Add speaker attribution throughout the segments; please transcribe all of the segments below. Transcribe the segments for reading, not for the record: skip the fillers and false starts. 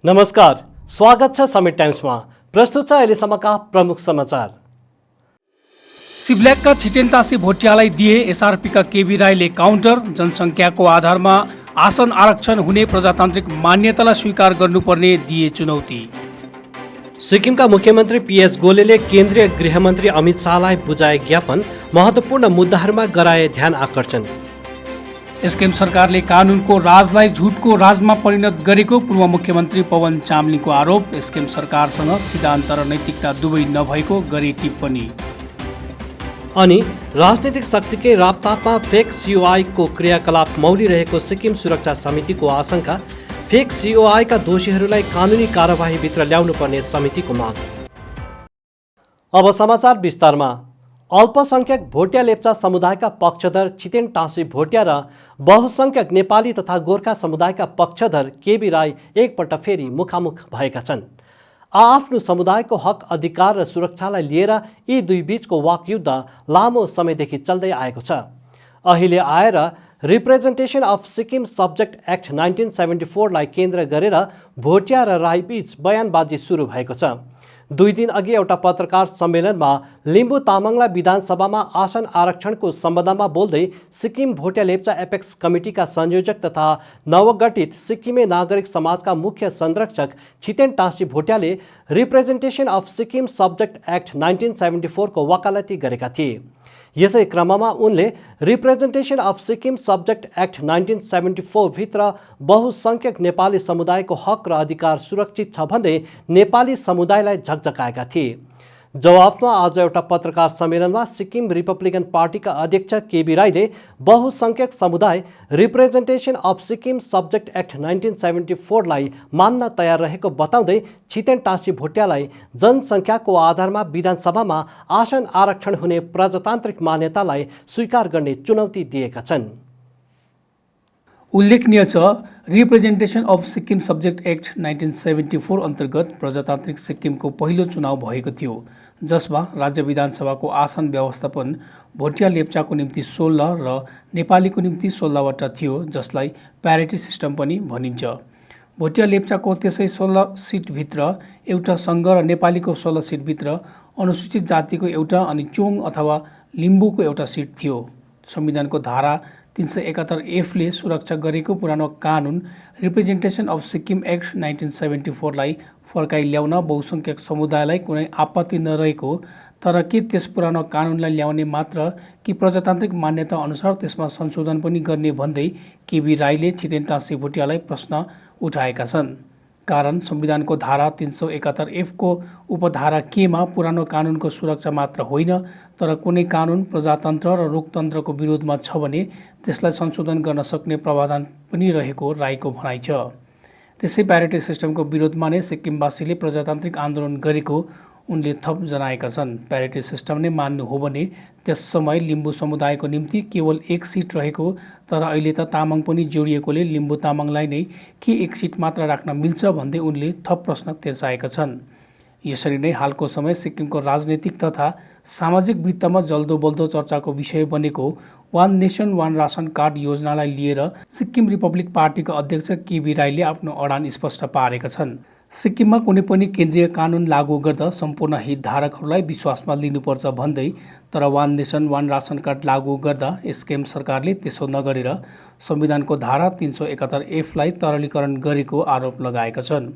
Speaker 1: नमस्कार, स्वागत छ समिट टाइम्समा। प्रस्तुत छ अहिलेसम्मका प्रमुख समाचार।
Speaker 2: सिब्ल्याकका छिटेनतासी भोटियालाई दिए एसआरपीका केबी राईले काउन्टर। जनसङ्ख्याको आधारमा आसन आरक्षण हुने प्रजातान्त्रिक मान्यतालाई स्वीकार गर्नुपर्ने दिए चुनौती।
Speaker 1: सिक्किमका मुख्यमन्त्री पीएस गोलेले केन्द्रीय गृहमन्त्री अमित शाहलाई बुझाए ज्ञापन, महत्त्वपूर्ण मुद्दाहरूमा गराए ध्यान आकर्षण।
Speaker 2: एसकेएम सरकारले कानुनको राजलाई झुटको राजमा परिणत गरेको पूर्व मुख्यमन्त्री पवन चामलिङको आरोप। एसकेएम सरकारसँग सिद्धान्त र नैतिकता दुवै नभएको गरी टिप्पणी।
Speaker 1: अनि राजनीतिक शक्तिकै रापतापमा फेक सिओआईको क्रियाकलाप मौलिरहेको सिक्किम सुरक्षा समितिको आशंका। फेक सिओआईका दोषीहरूलाई कानुनी कारबाहीभित्र ल्याउनुपर्ने समितिको माग। अब समाचार विस्तारमा। अल्पसंख्यक भोटिया लेप्चा समुदायका पक्षधर छितेन टाँसी भोटिया र बहुसंख्यक नेपाली तथा गोर्खा समुदायका पक्षधर केबी राई एकपल्ट फेरि मुखामुख भएका छन्। आआफ्नो समुदायको हक, अधिकार र सुरक्षालाई लिएर यी दुई बीचको वाकयुद्ध लामो समयदेखि चल्दै आएको छ। अहिले आएर representation of Sikkim subject act 1974 लाई केन्द्र गरेर भोटिया र राई बीच बयानबाजी सुरु भएको छ। 2 दिन अघि एउटा पत्रकार सम्मेलनमा लिम्बू तामाङलाई विधानसभामा आसन आरक्षणको सम्बन्धमा बोल्दै सिक्किम भोटिया लेप्चा एपेक्स कमिटीका संयोजक तथा नवगठित सिक्किमे नागरिक समाजका मुख्य संरक्षक छितेन टाँसी भोटियाले representation of Sikkim subject act 1974 को वकालती गरेका थिए। यसै क्रममा उनले representation of Sikkim subject act 1974 भित्र बहुसंख्यक नेपाली समुदायको हक र अधिकार सुरक्षित छ भन्दै नेपाली समुदायलाई झकझकाएका थिए। जवाफमा आज एउटा पत्रकार सम्मेलनमा सिक्किम रिपब्लिकन पार्टीका अध्यक्ष केबी राईले बहुसंख्यक समुदाय representation of Sikkim subject act 1974 लाई मान्न तयार रहेको बताउँदै छितेन टाँसी भोटियालाई जनसङ्ख्याको आधारमा विधानसभामा आसन आरक्षण हुने प्रजातान्त्रिक मान्यतालाई स्वीकार गर्ने चुनौती दिएका छन्।
Speaker 2: उल्लेखनीय छ, representation of Sikkim subject act 1974 अन्तर्गत प्रजातान्त्रिक सिक्किमको पहिलो चुनाव भएको थियो, जसमा राज्य विधानसभाको आसन व्यवस्थापन भोटिया लेप्चाको निम्ति 16 र नेपालीको निम्ति 16 वटा थियो, जसलाई प्यारिटी सिस्टम पनि भनिन्छ। भोटिया लेप्चाको त्यसै 16 सिटभित्र एउटा सङ्घ र नेपालीको 16 सिटभित्र अनुसूचित जातिको एउटा अनि चोङ अथवा लिम्बूको एउटा सिट थियो। संविधानको धारा 371 ले सुरक्षा गरेको पुरानो कानुन रिप्रेजेन्टेसन अफ सिक्किम एक्ट 1974 लाई फर्काइ ल्याउन बहुसंख्यक समुदायलाई कुनै आपत्ति नरहेको, तर के त्यस पुरानो कानुनलाई ल्याउने मात्र कि प्रजातान्त्रिक मान्यता अनुसार त्यसमा संशोधन पनि गर्ने भन्दै केबी राईले छितेन टाँसी भोटियालाई प्रश्न उठाएका छन्। कारण संविधानको धारा 371 को उपधारा केमा पुरानो कानुनको सुरक्षा मात्र होइन, तर कुनै कानुन प्रजातन्त्र र लोकतन्त्रको विरोधमा छ भने त्यसलाई संशोधन गर्न सक्ने प्रावधान पनि रहेको राईको भनाइ छ। त्यसै प्यारिटी सिस्टमको विरोधमा नै सिक्किमवासीले प्रजातान्त्रिक आन्दोलन गरेको उनले थप जनाएका छन्। प्यारिटी सिस्टम नै मान्नु हो भने त्यस समय लिम्बू समुदायको निम्ति केवल 1 सिट रहेको, तर अहिले त तामाङ पनि जोडिएकोले लिम्बू तामाङलाई नै के 1 सिट मात्र राख्न मिल्छ भन्दै उनले थप प्रश्न तेर्साएका छन्। यसरी नै हालको समय सिक्किमको राजनीतिक तथा सामाजिक वृत्तमा जल्दो बल्दो चर्चाको विषय बनेको वान नेसन वान रासन कार्ड योजनालाई लिएर सिक्किम रिपब्लिक पार्टीका अध्यक्ष केबी राईले आफ्नो अडान स्पष्ट पारेका छन्। सिक्किममा कुनै पनि केन्द्रीय कानुन लागू गर्दा सम्पूर्ण हितधारकहरूलाई विश्वासमा लिनुपर्छ भन्दै, तर वान नेसन वान रासन कार्ड लागू गर्दा एसकेएम सरकारले त्यसो नगरेर संविधानको धारा 371 लाई तरलीकरण गरेको आरोप लगाएका छन्।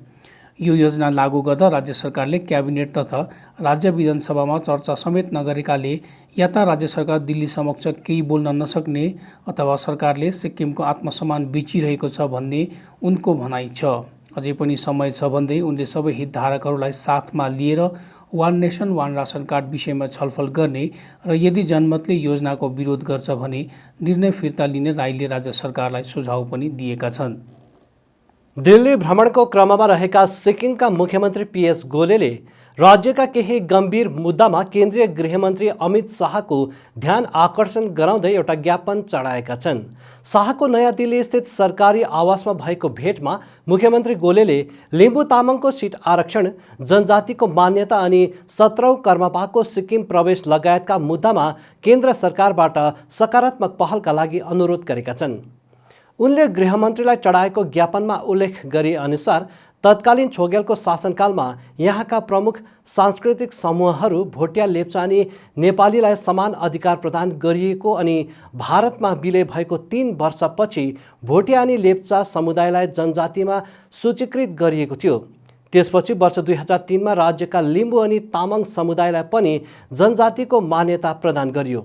Speaker 2: यो योजना लागू गर्दा राज्य सरकारले क्याबिनेट तथा राज्य विधानसभामा चर्चा समेत नगरेकाले या त राज्य सरकार दिल्ली समक्ष केही बोल्न नसक्ने अथवा सरकारले सिक्किमको आत्मसम्मान बेचिरहेको छ भन्ने उनको भनाइ छ। अझै पनि समय छ भन्दै उनले सबै हितधारकहरूलाई साथमा लिएर वान नेसन वान रासन कार्ड विषयमा छलफल गर्ने र यदि जनमतले योजनाको विरोध गर्छ भने निर्णय फिर्ता लिने राईले राज्य सरकारलाई सुझाव पनि दिएका छन्।
Speaker 1: दिल्ली भ्रमणको क्रममा रहेका सिक्किमका मुख्यमन्त्री पीएस गोलेले राज्यका केही गम्भीर मुद्दामा केन्द्रीय गृहमन्त्री अमित शाहको ध्यान आकर्षण गराउँदै एउटा ज्ञापन चढाएका छन्। शाहको नयाँ दिल्ली स्थित सरकारी आवासमा भएको भेटमा मुख्यमन्त्री गोलेले लिम्बू तामाङको सिट आरक्षण, जनजातिको मान्यता अनि 17औं कर्मपाको सिक्किम प्रवेश लगायतका मुद्दामा केन्द्र सरकारबाट सकारात्मक पहलका लागि अनुरोध गरेका छन्। उनले गृहमन्त्रीलाई चढाएको ज्ञापनमा उल्लेख गरे अनुसार तत्कालीन छोगेलको शासनकालमा यहाँका प्रमुख सांस्कृतिक समूहहरू भोटिया लेप्चा अनि नेपालीलाई समान अधिकार प्रदान गरिएको अनि भारतमा विलय भएको 3 वर्षपछि भोटिया अनि लेप्चा समुदायलाई जनजातिमा सूचीकृत गरिएको थियो। त्यसपछि वर्ष 2003मा राज्यका लिम्बू अनि तामाङ समुदायलाई पनि जनजातिको मान्यता प्रदान गरियो।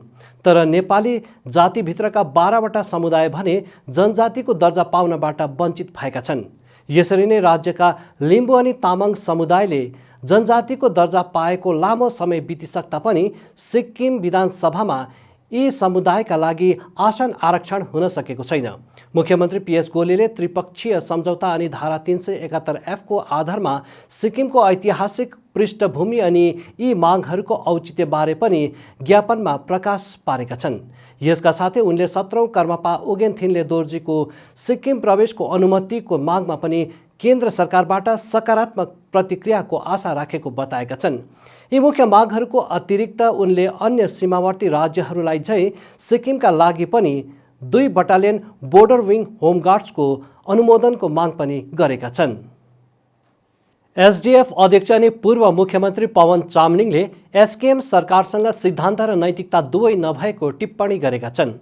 Speaker 1: तर नेपाली जातिभित्रका 12वटा समुदाय भने जनजातिको दर्जा पाउनबाट वञ्चित भएका छन्। यसरी नै राज्यका लिम्बू अनि तामाङ समुदायले जनजातिको दर्जा पाएको लामो समय बितिसक्दा पनि सिक्किम विधानसभामा यी समुदायका लागि आसन आरक्षण हुन सकेको छैन। मुख्यमन्त्री PS गोलेले त्रिपक्षीय सम्झौता अनि धारा 371F को आधारमा सिक्किमको ऐतिहासिक पृष्ठभूमि अनि यी मागहरूको औचित्यबारे पनि ज्ञापनमा प्रकाश पारेका छन्। यसका साथै उनले 17औं कर्मपा उगेन थिनले दोर्जीको सिक्किम प्रवेशको अनुमतिको मागमा पनि केन्द्र सरकारबाट सकारात्मक प्रतिक्रियाको आशा राखेको बताएका छन्। यी मुख्य मागहरूको अतिरिक्त उनले अन्य सीमावर्ती राज्यहरूलाई झै सिक्किमका लागि पनि 2 बटालियन बोर्डर विङ होमगार्ड्सको अनुमोदनको माग पनि गरेका छन्। SDF अध्यक्ष अनि पूर्व मुख्यमन्त्री पवन चामलिङले SKM सरकारसँग सिद्धान्त र नैतिकता दुवै नभएको टिप्पणी गरेका छन्।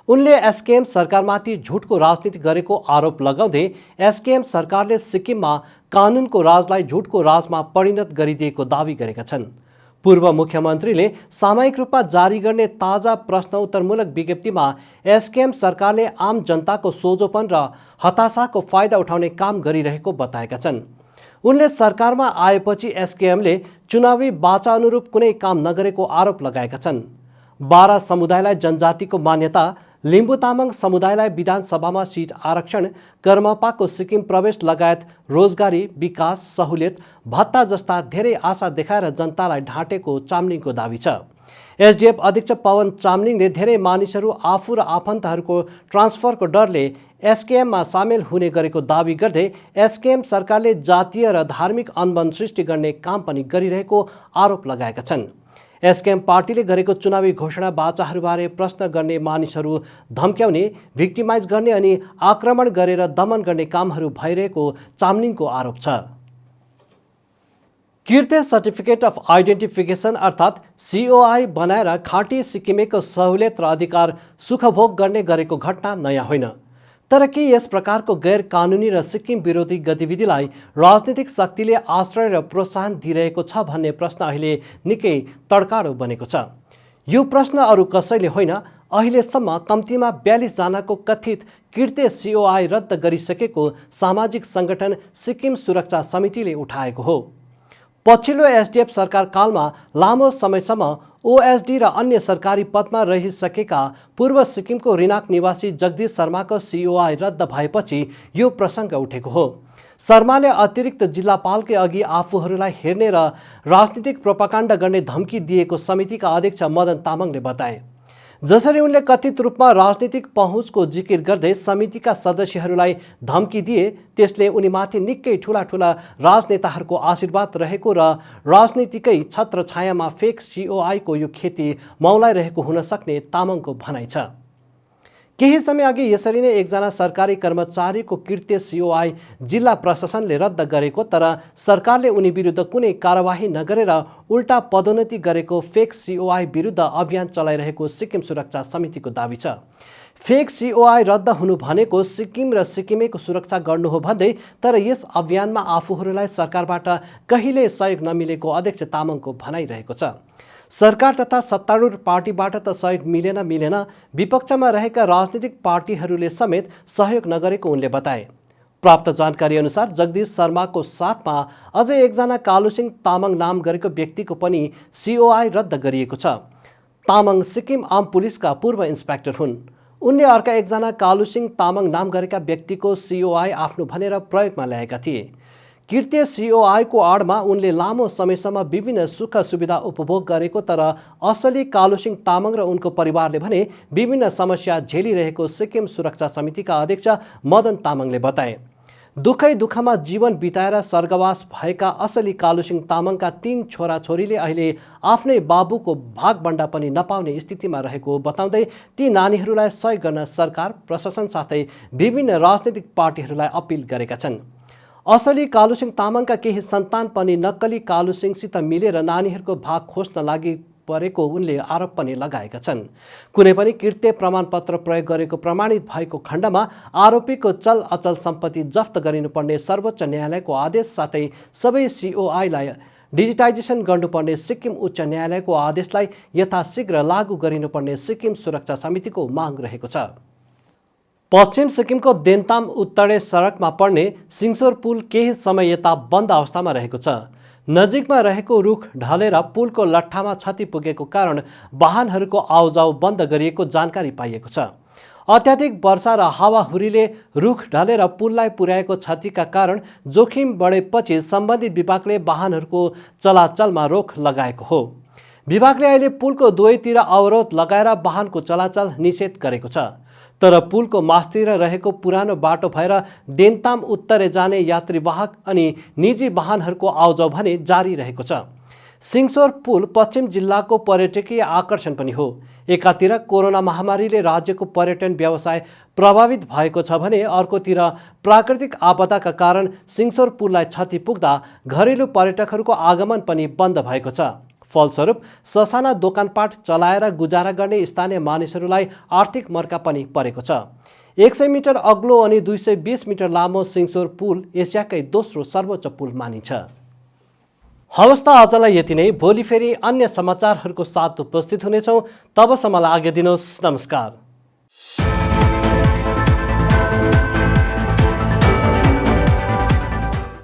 Speaker 1: उनले SKM सरकारमाथि झुटको राजनीति गरेको आरोप लगाउँदै SKM सरकारले सिक्किममा कानुनको राजलाई झुटको राजमा परिणत गरिदिएको दावी गरेका छन्। पूर्व मुख्यमन्त्रीले सामयिक रूपमा जारी गर्ने ताजा प्रश्नोत्तरमूलक विज्ञप्तिमा SKM सरकारले आम जनताको सोझोपन र हताशाको फाइदा उठाउने काम गरिरहेको बताएका छन्। उनले सरकारमा आएपछि SKMले चुनावी बाचा अनुरूप कुनै काम नगरेको आरोप लगाएका छन्। 12 समुदायलाई जनजातिको मान्यता, लिम्बू तामाङ समुदायलाई विधानसभामा सिट आरक्षण, कर्मपाको सिक्किम प्रवेश लगायत रोजगारी, विकास, सहुलियत, भत्ता जस्ता धेरै आशा देखाएर जनतालाई ढाँटेको चामलिङको दावी छ। SDF अध्यक्ष पवन चामलिङले धेरै मानिसहरू आफू र आफन्तहरूको ट्रान्सफरको डरले SKMमा सामेल हुने गरेको दावी गर्दै SKM सरकारले जातीय र धार्मिक अनबन सृष्टि गर्ने काम पनि गरिरहेको आरोप लगाएका छन्। SKM पार्टीले गरेको चुनावी घोषणा बाचाहरूबारे प्रश्न गर्ने मानिसहरू धम्क्याउने, भिक्टिमाइज गर्ने अनि आक्रमण गरेर दमन गर्ने कामहरू भइरहेको चामलिङको आरोप छ। किर्ते सर्टिफिकेट अफ आइडेन्टिफिकेसन अर्थात् COI बनाएर खाँटी सिक्किमेको सहुलियत र अधिकार सुखभोग गर्ने गरेको घटना नयाँ होइन। तर के यस प्रकारको गैर कानुनी र सिक्किम विरोधी गतिविधिलाई राजनीतिक शक्तिले आश्रय र प्रोत्साहन दिइरहेको छ भन्ने प्रश्न अहिले निकै तड्काडो बनेको छ। यो प्रश्न अरू कसैले होइन, अहिलेसम्म कम्तीमा 42 जनाको कथित किर्ते COI रद्द गरिसकेको सामाजिक सङ्गठन सिक्किम सुरक्षा समितिले उठाएको हो। पछिल्लो SDF सरकारकालमा लामो समयसम्म OSD र अन्य सरकारी पदमा रहिसकेका पूर्व सिक्किमको रिनाक निवासी जगदीश शर्माको COI रद्द भएपछि यो प्रसङ्ग उठेको हो। शर्माले अतिरिक्त जिल्लापालकै अघि आफूहरूलाई हेर्ने र राजनीतिक प्रोपागान्डा गर्ने धम्की दिएको समितिका अध्यक्ष मदन तामाङले बताए। जसरी उनले कथित रूपमा राजनीतिक पहुँचको जिकिर गर्दै समितिका सदस्यहरूलाई धम्की दिए, त्यसले उनीमाथि निकै ठुला राजनेताहरूको आशीर्वाद रहेको र राजनीतिकै छत्रछायामा फेक COI को यो खेती मौलाइरहेको हुन सक्ने तामाङको भनाइ छ। केही समय अघि यसरी नै एकजना सरकारी कर्मचारीको किर्ते COI जिल्ला प्रशासनले रद्द गरेको, तर सरकारले उनी विरुद्ध कुनै कारवाही नगरेर उल्टा पदोन्नति गरेको फेक COI विरुद्ध अभियान चलाइरहेको सिक्किम सुरक्षा समितिको दावी छ। फेक COI रद्द हुनु भनेको सिक्किम र सिक्किमेको सुरक्षा गर्नु हो भन्दै, तर यस अभियानमा आफूहरूलाई सरकारबाट कहिले सहयोग नमिलेको अध्यक्ष तामाङको भनाइरहेको छ। सरकार तथा सत्तारूढ पार्टीबाट त सहयोग मिलेन, विपक्षमा रहेका राजनीतिक पार्टीहरूले समेत सहयोग नगरेको उनले बताए। प्राप्त जानकारी अनुसार जगदीश शर्माको साथमा अझै एकजना कालुसिंह तामाङ नाम गरेको व्यक्तिको पनि COI रद्द गरिएको छ। तामाङ सिक्किम आम पुलिसका पूर्व इन्सपेक्टर हुन्। उनले अर्का एकजना कालुसिंह तामाङ नाम गरेका व्यक्तिको COI आफ्नो भनेर प्रयोगमा ल्याएका थिए। किर्ते COI को आडमा उनले लामो समयसम्म विभिन्न सुख सुविधा उपभोग गरेको, तर असली कालुसिंह तामाङ र उनको परिवारले भने विभिन्न समस्या झेलिरहेको सिक्किम सुरक्षा समितिका अध्यक्ष मदन तामाङले बताए। दुखै दुःखमा जीवन बिताएर स्वर्गवास भएका असली कालुसिंह तामाङका 3 छोराछोरीले अहिले आफ्नै बाबुको भागभण्डा पनि नपाउने स्थितिमा रहेको बताउँदै ती नानीहरूलाई सहयोग गर्न सरकार, प्रशासन साथै विभिन्न राजनीतिक पार्टीहरूलाई अपिल गरेका छन्। असली कालुसिंह तामाङका केही सन्तान पनि नक्कली कालुसिंहसित मिलेर नानीहरूको भाग खोज्न लागि परेको उनले आरोप पनि लगाएका छन्। कुनै पनि कृत्य प्रमाणपत्र प्रयोग गरेको प्रमाणित भएको खण्डमा आरोपीको चल अचल सम्पत्ति जफ्त गरिनुपर्ने सर्वोच्च न्यायालयको आदेश साथै सबै सिओआईलाई डिजिटाइजेसन गर्नुपर्ने सिक्किम उच्च न्यायालयको आदेशलाई यथाशीघ्र लागू गरिनुपर्ने सिक्किम सुरक्षा समितिको माग रहेको छ। पश्चिम सिक्किमको देन्ताम उत्तरे सडकमा पर्ने सिङसोर पुल केही समय यता बन्द अवस्थामा रहेको छ। नजिकमा रहेको रुख ढलेर पुलको लट्ठामा क्षति पुगेको कारण वाहनहरूको आउजाउ बन्द गरिएको जानकारी पाइएको छ। अत्याधिक वर्षा र हावाहुरीले रुख ढलेर पुललाई पुर्याएको क्षतिका कारण जोखिम बढेपछि सम्बन्धित विभागले वाहनहरूको चलाचलमा रोक लगाएको हो। विभागले अहिले पुलको दुवैतिर अवरोध लगाएर वाहनको चलाचल निषेध गरेको छ। तर पुलको मास्तिर रहेको पुरानो बाटो भएर देन्ताम उत्तरे जाने यात्रीवाहक अनि निजी वाहनहरूको आउजाउ भने जारी रहेको छ। सिङसोर पुल पश्चिम जिल्लाको पर्यटकीय आकर्षण पनि हो। एकातिर कोरोना महामारीले राज्यको पर्यटन व्यवसाय प्रभावित भएको छ भने अर्कोतिर प्राकृतिक आपदाका कारण सिङसोर पुललाई क्षति पुग्दा घरेलु पर्यटकहरूको आगमन पनि बन्द भएको छ। फलस्वरूप ससाना दोकानपाट चलाएर गुजारा गर्ने स्थानीय मानिसहरूलाई आर्थिक मर्का पनि परेको छ। 100 मिटर अग्लो अनि 220 मिटर लामो सिङसोर पुल एसियाकै दोस्रो सर्वोच्च पुल मानिन्छ। हवस् त आजलाई यति नै। भोलि फेरि अन्य समाचारहरूको साथ उपस्थित हुनेछौँ। तबसम्मलाई आज्ञा दिनुहोस्। नमस्कार।